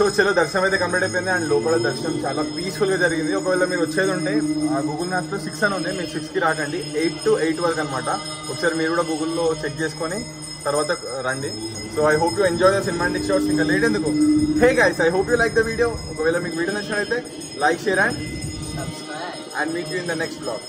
So చలో దర్శనం అయితే కంప్లీట్ అయిపోయింది అండ్ లోపల దర్శనం చాలా పీస్ఫుల్ గా జరిగింది. ఒకవేళ మీరు వచ్చేది ఉంటే గూగుల్ మ్యాప్స్ లో 6 అని ఉంది, మీరు 6 కి రాకండి, 8 to 8 వరకు అనమాట. ఒకసారి మీరు కూడా గూగుల్లో చెక్ చేసుకొని తర్వాత రండి. So I hope you enjoy the cinematic shots. ఇంకా లేట్ ఎందుకు, hey guys, I hope you like the video. ఒకవేళ మీకు వీడియో నచ్చినట్లయితే like, share and meet you in the next blog.